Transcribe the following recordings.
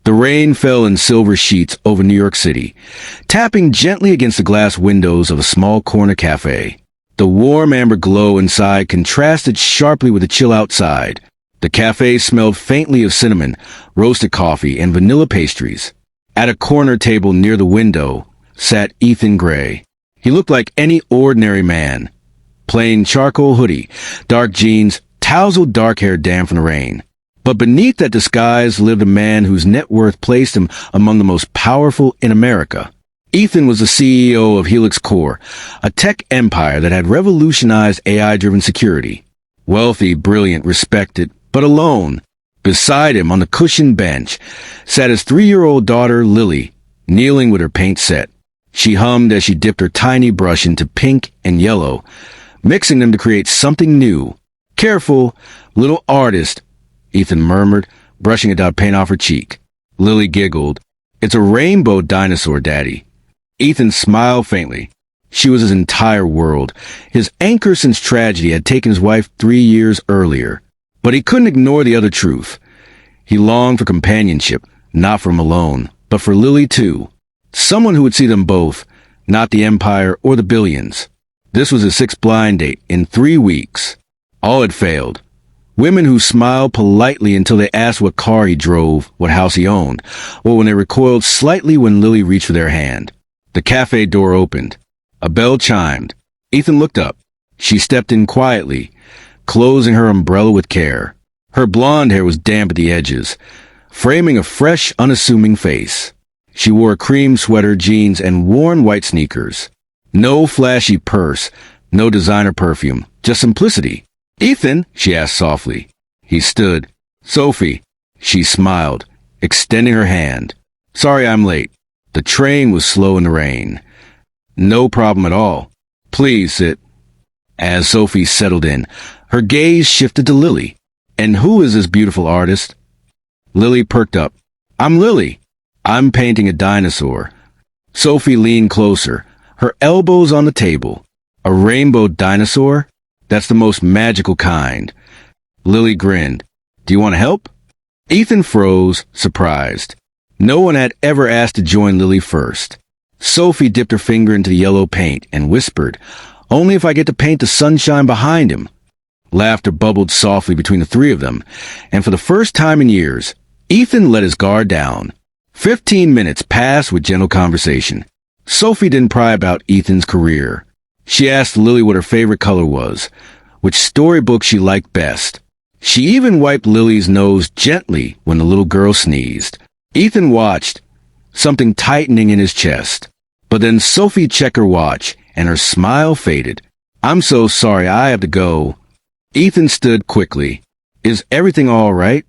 The rain fell in silver sheets over New York City, tapping gently against the glass windows of a small corner cafe. The warm amber glow inside contrasted sharply with the chill outside. The cafe smelled faintly of cinnamon, roasted coffee, and vanilla pastries. At a corner table near the window sat Ethan Gray. He looked like any ordinary man. Plain charcoal hoodie, dark jeans, tousled dark hair damp from the rain. But beneath that disguise lived a man whose net worth placed him among the most powerful in America. Ethan was the CEO of Helix Core, a tech empire that had revolutionized AI-driven security. Wealthy, brilliant, respected, but alone. Beside him, on the cushioned bench, sat his 3-year-old daughter, Lily, kneeling with her paint set. She hummed as she dipped her tiny brush into pink and yellow, mixing them to create something new. "Careful, little artist," Ethan murmured, brushing a dot of paint off her cheek. Lily giggled. "It's a rainbow dinosaur, Daddy." Ethan smiled faintly. She was his entire world. His anchor since tragedy had taken his wife 3 years earlier. But he couldn't ignore the other truth. He longed for companionship, not for him alone, but for Lily too. Someone who would see them both, not the empire or the billions. This was his 6th blind date in 3 weeks. All had failed. Women who smiled politely until they asked what car he drove, what house he owned, or when they recoiled slightly when Lily reached for their hand. The cafe door opened. A bell chimed. Ethan looked up. She stepped in quietly, closing her umbrella with care. Her blonde hair was damp at the edges, framing a fresh, unassuming face. She wore a cream sweater, jeans, and worn white sneakers. No flashy purse, no designer perfume, just simplicity. "Ethan?" she asked softly. He stood. "Sophie." She smiled, extending her hand. "Sorry I'm late. The train was slow in the rain." "No problem at all. Please sit." As Sophie settled in, her gaze shifted to Lily. "And who is this beautiful artist?" Lily perked up. "I'm Lily. I'm painting a dinosaur." Sophie leaned closer, her elbows on the table. "A rainbow dinosaur? That's the most magical kind." Lily grinned. "Do you want to help?" Ethan froze, surprised. No one had ever asked to join Lily first. Sophie dipped her finger into the yellow paint and whispered, "Only if I get to paint the sunshine behind him." Laughter bubbled softly between the three of them, and for the first time in years, Ethan let his guard down. 15 minutes passed with gentle conversation. Sophie didn't pry about Ethan's career. She asked Lily what her favorite color was, which storybook she liked best. She even wiped Lily's nose gently when the little girl sneezed. Ethan watched, something tightening in his chest. But then Sophie checked her watch, and her smile faded. "I'm so sorry, I have to go." Ethan stood quickly. "Is everything all right?"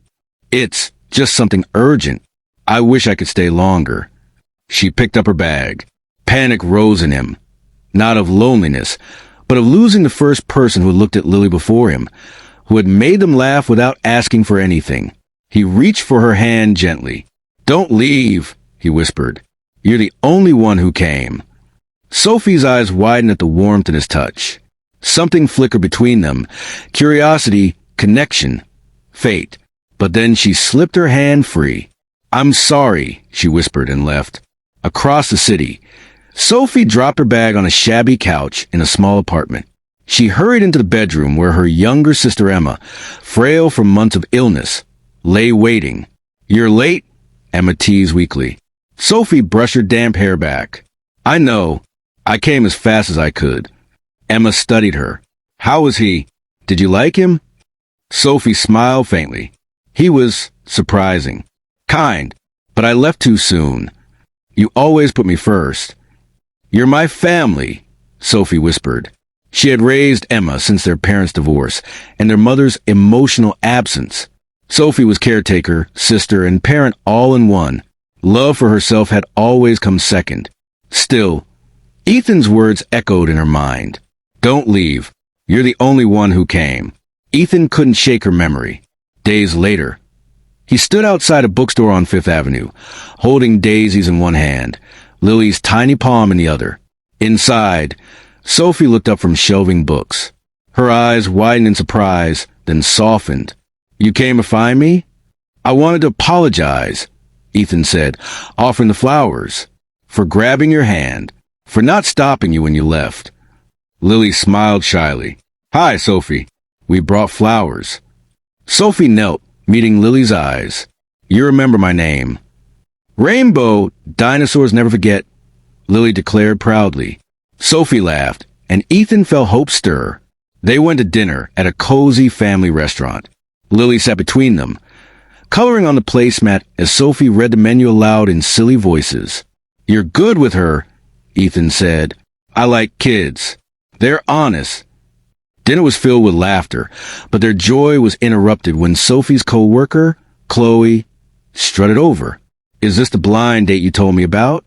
"It's just something urgent. I wish I could stay longer." She picked up her bag. Panic rose in him. Not of loneliness, but of losing the first person who had looked at Lily before him, who had made them laugh without asking for anything. He reached for her hand gently. "Don't leave," he whispered. "You're the only one who came." Sophie's eyes widened at the warmth in his touch. Something flickered between them. Curiosity, connection, fate. But then she slipped her hand free. "I'm sorry," she whispered and left. Across the city, Sophie dropped her bag on a shabby couch in a small apartment. She hurried into the bedroom where her younger sister Emma, frail from months of illness, lay waiting. "You're late?" Emma teased weakly. Sophie brushed her damp hair back. "I know. I came as fast as I could." Emma studied her. "How was he? Did you like him?" Sophie smiled faintly. "He was surprising. Kind. But I left too soon. You always put me first." "You're my family," Sophie whispered. She had raised Emma since their parents' divorce and their mother's emotional absence. Sophie was caretaker, sister, and parent all in one. Love for herself had always come second. Still, Ethan's words echoed in her mind. "Don't leave. You're the only one who came." Ethan couldn't shake her memory. Days later, he stood outside a bookstore on Fifth Avenue, holding daisies in one hand, Lily's tiny palm in the other. Inside, Sophie looked up from shelving books. Her eyes widened in surprise, then softened. "You came to find me?" "I wanted to apologize." Ethan said, offering the flowers. For grabbing your hand. For not stopping you when you left. Lily smiled shyly. Hi, Sophie. We brought flowers. Sophie knelt, meeting Lily's eyes. You remember my name. Rainbow, dinosaurs never forget, Lily declared proudly. Sophie laughed, and Ethan felt hope stir. They went to dinner at a cozy family restaurant. Lily sat between them, coloring on the placemat as Sophie read the menu aloud in silly voices. You're good with her, Ethan said. I like kids. They're honest. Dinner was filled with laughter, but their joy was interrupted when Sophie's co-worker, Chloe, strutted over. Is this the blind date you told me about?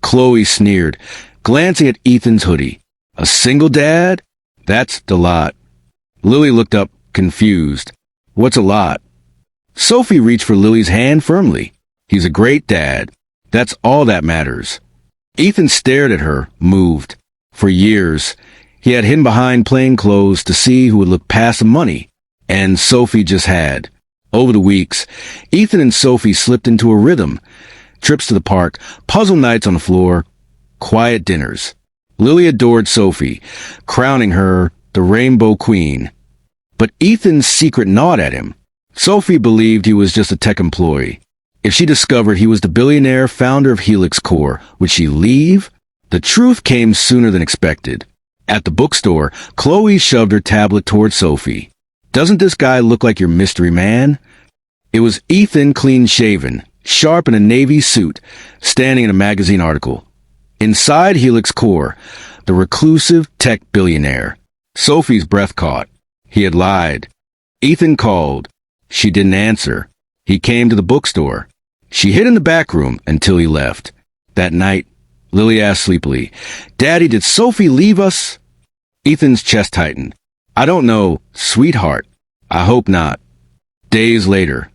Chloe sneered, glancing at Ethan's hoodie. A single dad? That's the lot. Lily looked up, confused. What's a lot? Sophie reached for Lily's hand firmly. He's a great dad. That's all that matters. Ethan stared at her, moved. For years, he had hidden behind plain clothes to see who would look past the money, and Sophie just had. Over the weeks, Ethan and Sophie slipped into a rhythm. Trips to the park, puzzle nights on the floor, quiet dinners. Lily adored Sophie, crowning her the Rainbow Queen. But Ethan's secret gnawed at him. Sophie believed he was just a tech employee. If she discovered he was the billionaire founder of Helix Core, would she leave? The truth came sooner than expected. At the bookstore, Chloe shoved her tablet toward Sophie. Doesn't this guy look like your mystery man? It was Ethan, clean-shaven, sharp in a navy suit, standing in a magazine article. Inside Helix Core, the reclusive tech billionaire. Sophie's breath caught. He had lied. Ethan called. She didn't answer. He came to the bookstore. She hid in the back room until he left. That night, Lily asked sleepily, Daddy, did Sophie leave us? Ethan's chest tightened. I don't know, sweetheart. I hope not. Days later,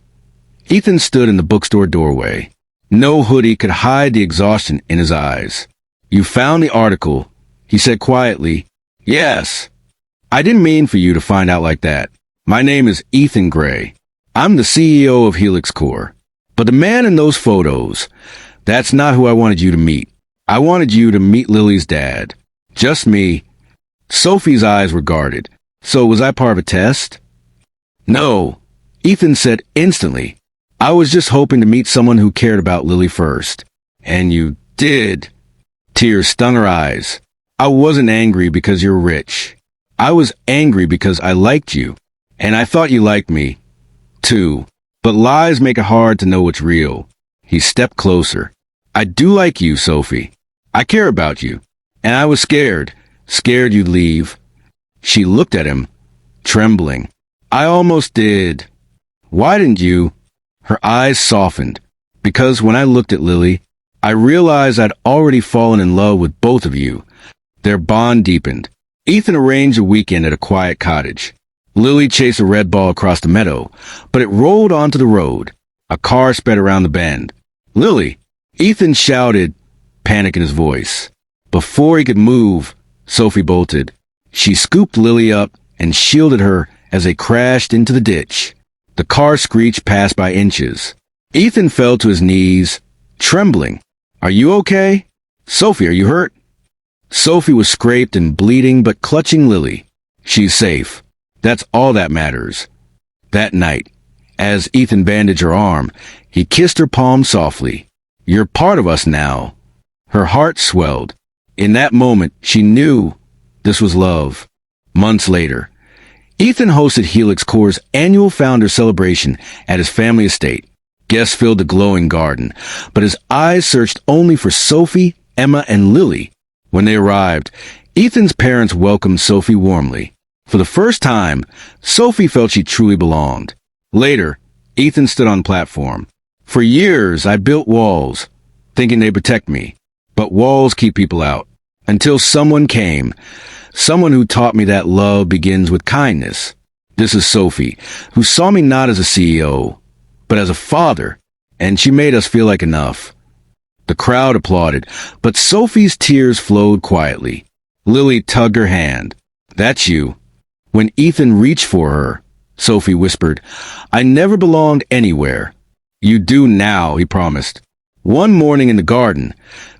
Ethan stood in the bookstore doorway. No hoodie could hide the exhaustion in his eyes. You found the article, he said quietly. Yes. I didn't mean for you to find out like that. My name is Ethan Gray. I'm the CEO of Helix Core. But the man in those photos, that's not who I wanted you to meet. I wanted you to meet Lily's dad. Just me. Sophie's eyes were guarded. So was I part of a test? No, Ethan said instantly. I was just hoping to meet someone who cared about Lily first. And you did. Tears stung her eyes. I wasn't angry because you're rich. I was angry because I liked you. And I thought you liked me, too. But lies make it hard to know what's real. He stepped closer. I do like you, Sophie. I care about you. And I was scared you'd leave. She looked at him, trembling. I almost did. Why didn't you? Her eyes softened. Because when I looked at Lily, I realized I'd already fallen in love with both of you. Their bond deepened. Ethan arranged a weekend at a quiet cottage. Lily chased a red ball across the meadow, but it rolled onto the road. A car sped around the bend. Lily! Ethan shouted, panic in his voice. Before he could move, Sophie bolted. She scooped Lily up and shielded her as they crashed into the ditch. The car screeched past by inches. Ethan fell to his knees, trembling. Are you okay? Sophie, are you hurt? Sophie was scraped and bleeding but clutching Lily. She's safe. That's all that matters. That night, as Ethan bandaged her arm, he kissed her palm softly. You're part of us now. Her heart swelled. In that moment, she knew this was love. Months later, Ethan hosted Helix Core's annual founder celebration at his family estate. Guests filled the glowing garden, but his eyes searched only for Sophie, Emma, and Lily. When they arrived, Ethan's parents welcomed Sophie warmly. For the first time, Sophie felt she truly belonged. Later, Ethan stood on the platform. For years, I built walls, thinking they'd protect me. But walls keep people out. Until someone came. Someone who taught me that love begins with kindness. This is Sophie, who saw me not as a CEO, but as a father, and she made us feel like enough. The crowd applauded, but Sophie's tears flowed quietly. Lily tugged her hand. That's you. When Ethan reached for her, Sophie whispered, I never belonged anywhere. You do now, he promised. One morning in the garden,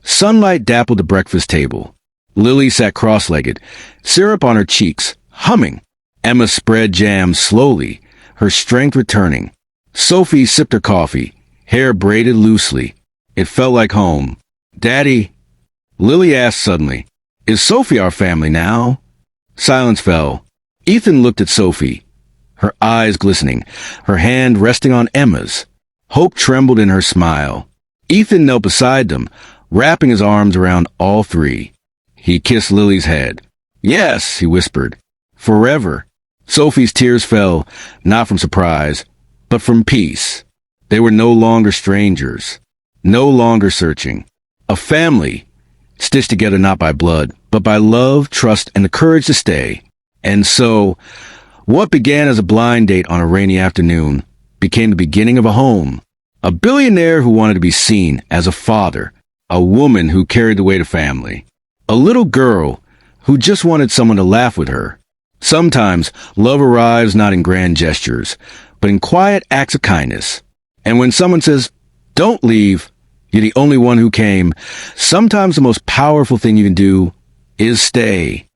sunlight dappled the breakfast table. Lily sat cross-legged, syrup on her cheeks, humming. Emma spread jam slowly, her strength returning. Sophie sipped her coffee, hair braided loosely. It felt like home. Daddy, Lily asked suddenly, is Sophie our family now? Silence fell. Ethan looked at Sophie, her eyes glistening, her hand resting on Emma's. Hope trembled in her smile. Ethan knelt beside them, wrapping his arms around all three. He kissed Lily's head. Yes, he whispered. Forever. Sophie's tears fell, not from surprise, but from peace. They were no longer strangers, no longer searching. A family, stitched together not by blood, but by love, trust, and the courage to stay. And so, what began as a blind date on a rainy afternoon became the beginning of a home. A billionaire who wanted to be seen as a father, a woman who carried the weight of family, a little girl who just wanted someone to laugh with her. Sometimes love arrives not in grand gestures, but in quiet acts of kindness. And when someone says, don't leave, you're the only one who came, sometimes the most powerful thing you can do is stay.